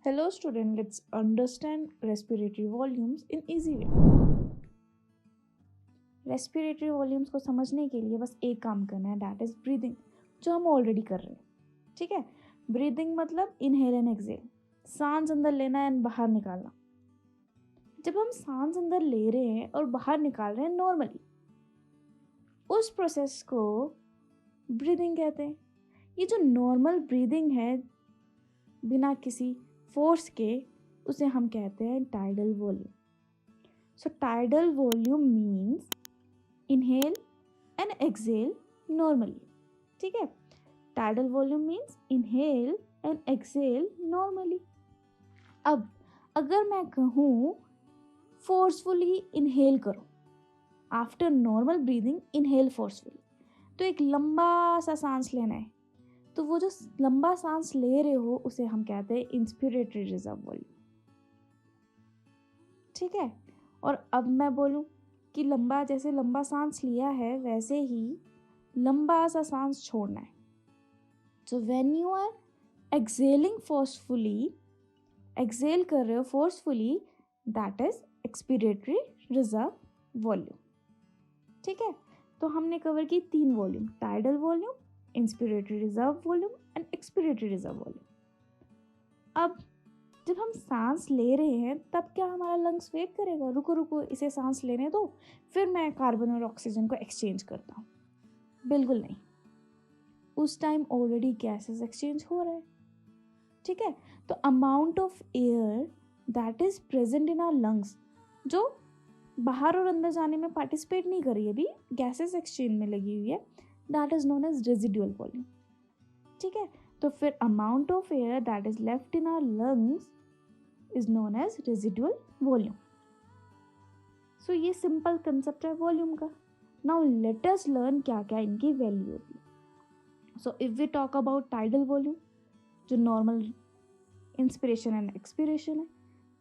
Hello student, let's understand respiratory volumes in easy way. Respiratory volumes को समझने के लिए बस एक काम करना है, दैट इज ब्रीदिंग, जो हम ऑलरेडी कर रहे हैं. ठीक है, ब्रीदिंग मतलब इनहेल एंड एक्सहेल, सांस अंदर लेना एंड बाहर निकालना. जब हम सांस अंदर ले रहे हैं और बाहर निकाल रहे हैं नॉर्मली, उस प्रोसेस को ब्रीदिंग कहते हैं. ये जो नॉर्मल ब्रीदिंग है बिना किसी फोर्स के, उसे हम कहते हैं tidal volume. So tidal volume means inhale and exhale normally. ठीक है, tidal volume means inhale and exhale normally. अब अगर मैं कहूँ फोर्सफुली इनहेल करो, after normal breathing inhale forcefully, तो एक लंबा सा सांस लेना है. तो वो जो लंबा सांस ले रहे हो उसे हम कहते हैं इंस्पिरेटरी रिजर्व वॉल्यूम. ठीक है, और अब मैं बोलूं कि जैसे लंबा सांस लिया है वैसे ही लंबा सा सांस छोड़ना है. So when you are exhaling forcefully, exhale कर रहे हो forcefully, that is expiratory reserve volume. ठीक है, तो हमने कवर की 3 volume, tidal volume, inspiratory reserve volume and expiratory reserve volume. अब जब हम सांस ले रहे हैं तब क्या हमारा लंग्स वेट करेगा, रुको रुको इसे सांस लेने दो फिर मैं कार्बन और ऑक्सीजन को एक्सचेंज करता हूँ? बिल्कुल नहीं. उस टाइम ऑलरेडी गैसेस एक्सचेंज हो रहा है. ठीक है, तो amount of air that is present in our lungs, जो बाहर और अंदर जाने में पार्टिसिपेट नहीं कर रही है, अभी गैसेस एक्सचेंज में लगी हुई है, that is known as residual volume. ठीक है, तो फिर amount of air that is left in our lungs is known as residual volume. So ये सिंपल कंसेप्ट है वॉल्यूम का. नाउ लेट अस लर्न क्या क्या इनकी वैल्यू होती है. So if we talk about tidal volume, जो नॉर्मल इंस्पिरेशन एंड एक्सपिरेशन है,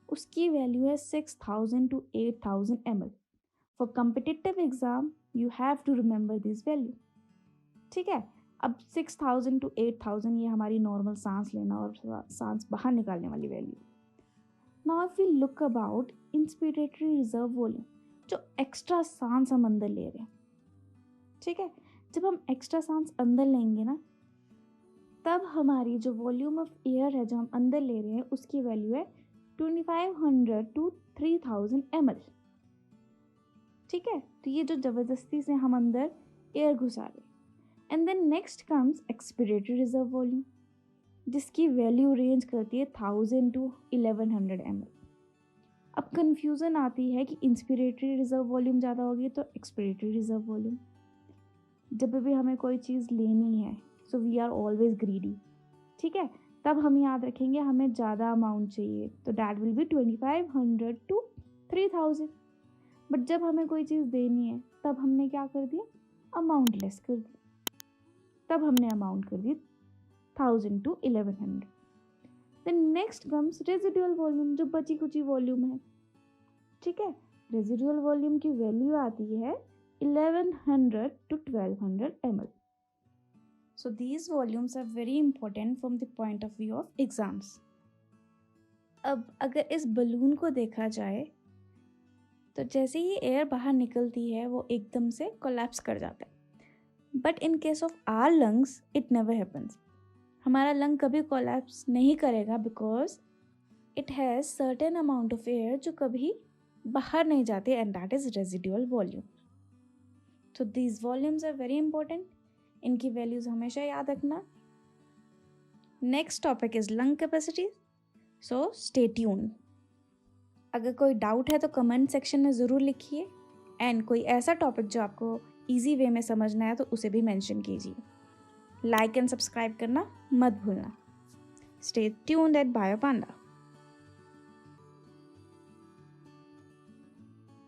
उसकी वैल्यू है 6000 to 8000 ml. For competitive exam you have to remember this value. ठीक है, अब 6000 to 8000 ये हमारी नॉर्मल सांस लेना और सांस बाहर निकालने वाली value. Now if we look about inspiratory reserve volume, जो एक्स्ट्रा सांस हम अंदर ले रहे हैं. ठीक है, जब हम एक्स्ट्रा सांस अंदर लेंगे ना, तब हमारी जो वॉल्यूम ऑफ एयर है जो हम अंदर ले रहे हैं उसकी वैल्यू है 2500 to 3000 ml. ठीक है, तो ये जो जबरदस्ती से हम अंदर एयर घुसा रहे. And then next comes expiratory reserve volume, जिसकी वैल्यू रेंज करती है 1000 to 1100 ml. अब कंफ्यूजन आती है कि इंस्पिरेटरी रिजर्व वॉल्यूम ज़्यादा होगी तो एक्सपिरेटरी रिजर्व वॉल्यूम. जब भी हमें कोई चीज़ लेनी है, so we are always greedy. ठीक है, तब हम याद रखेंगे हमें ज़्यादा अमाउंट चाहिए, तो that will be 2500 to 3000. But जब हमें कोई चीज़ देनी है तब हमने क्या कर दिया, अमाउंट लेस कर दी. तब हमने अमाउंट कर दी 1000 to 1100. Then next comes residual volume, जो बची कुची वॉल्यूम है. ठीक है, रेजिडुअल वॉल्यूम की वैल्यू आती है 1100 to 1200 ml. So these volumes are very important from the point of view of exams. अब अगर इस बलून को देखा जाए तो जैसे ही एयर बाहर निकलती है वो एकदम से कोलैप्स कर जाता है. But in case of our lungs it never happens. हमारा लंग कभी कोलैप्स नहीं करेगा because it has certain amount of air जो कभी बाहर नहीं जाते, and that is residual volume. So these volumes are very important. इनकी वैल्यूज हमेशा याद रखना. Next topic is lung capacity, so stay tune. अगर कोई डाउट है तो कमेंट सेक्शन में ज़रूर लिखिए, एंड कोई ऐसा टॉपिक जो आपको इजी वे में समझना है तो उसे भी मेंशन कीजिए. लाइक एंड सब्सक्राइब करना मत भूलना. स्टे ट्यून्ड एट बायो पांडा.